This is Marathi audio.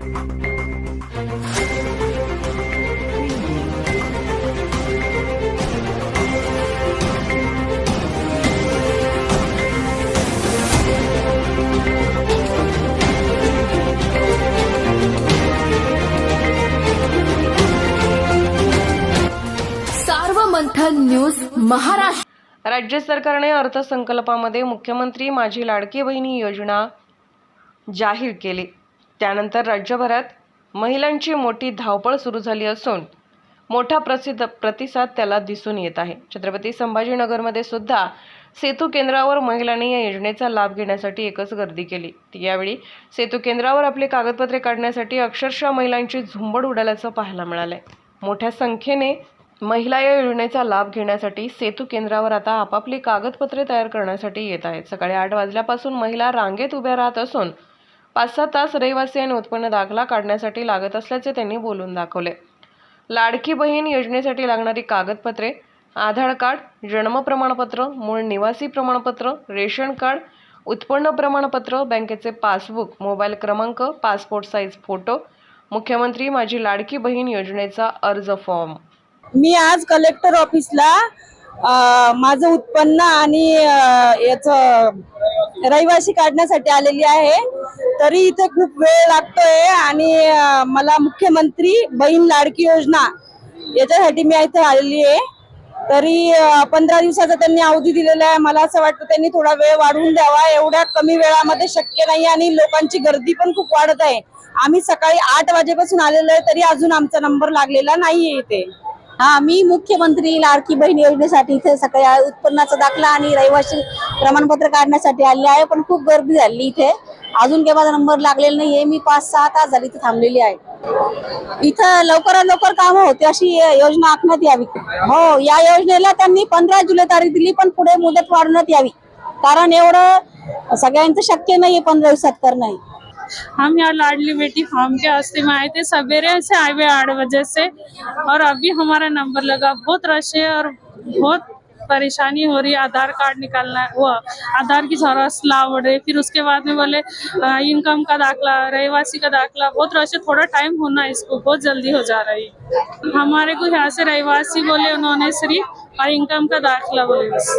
सार्वमंथन न्यूज महाराष्ट्र। राज्य सरकारने अर्थसंकल्पामध्ये मुख्यमंत्री माझी लाडकी बहिणी योजना जाहीर केली। त्यानंतर राज्यभरात महिलांची मोठी धावपळ सुरू झाली असून मोठा प्रतिसाद त्याला दिसून येत आहे। छत्रपती संभाजीनगरमध्ये सुद्धा सेतू केंद्रावर महिलांनी या योजनेचा लाभ घेण्यासाठी एकच गर्दी केली। यावेळी सेतू केंद्रावर आपली कागदपत्रे काढण्यासाठी अक्षरशः महिलांची झुंबड उडाल्याचं पाहायला मिळालंय। मोठ्या संख्येने महिला या योजनेचा लाभ घेण्यासाठी सेतू केंद्रावर आता आपापली कागदपत्रे तयार करण्यासाठी येत आहेत। सकाळी 8 वाजल्यापासून महिला रांगेत उभ्या राहत असून 5-6 तास रहिवासी आणि उत्पन्न दाखला काढण्यासाठी लागत असल्याचे त्यांनी बोलून दाखवले। लाडकी बहीण योजनेसाठी लागणारी कागदपत्रे आधार कार्ड, जन्म प्रमाणपत्र, मूळ निवासी प्रमाणपत्र, रेशन कार्ड, उत्पन्न प्रमाणपत्र, बँकेचे पासबुक, मोबाईल क्रमांक, पासपोर्ट साईज फोटो, मुख्यमंत्री माझी लाडकी बहीण योजनेचा अर्ज फॉर्म। मी आज कलेक्टर ऑफिसला माझं उत्पन्न आणि याचं रहिवासी काढण्यासाठी आलेली आहे। तरी इथे खूप वेळ लागतोय आणि मला मुख्यमंत्री बहीण लाडकी योजना याच्यासाठी मी इथे आलेली आहे। तरी 15 दिवसाचा त्यांनी अवधी दिलेला आहे। मला असं वाटतं त्यांनी थोडा वेळ वाढवून द्यावा। एवढ्या कमी वेळामध्ये शक्य नाही आणि लोकांची गर्दी पण खूप वाढत आहे। आम्ही सकाळी 8 वाजेपासून आलेलो आहे, तरी अजून आमचा नंबर लागलेला नाहीये इथे। मी मुख्यमंत्री लाडकी बहीण योजनेसाठी इथे सकाळी उत्पन्नाचा दाखला आणि रहिवासी प्रमाणपत्र काढण्यासाठी आले आहे, पण खूप गर्दी झाली इथे। अजून काही माझा नंबर लागलेला नाहीये। मी 5-6 तास झाली इथे थांबलेली आहे। इथं लवकरात लवकर काम होते अशी योजना आखण्यात यावी। हो, या योजनेला त्यांनी 15 जुलै तारीख दिली, पण पुढे मुदत वाढवण्यात यावी, कारण एवढं सगळ्यांचं शक्य नाहीये 15 दिवसात करणं। हम यहाँ लाडली बेटी फॉर्म के वास्ते में आए थे। सवेरे से आए हुए 8 बजे से, और अभी हमारा नंबर लगा। बहुत रश है और बहुत परेशानी हो रही है। आधार कार्ड निकालना है, वो आधार की जेरॉक्स लाओ रहे, फिर उसके बाद में बोले इनकम का दाखला, रहवासी का दाखला। बहुत रश है, थोड़ा टाइम होना है, इसको बहुत जल्दी हो जा रही है। हमारे को यहाँ से रहवासी बोले उन्होंने सिर्फ, और इनकम का दाखला बोले बस।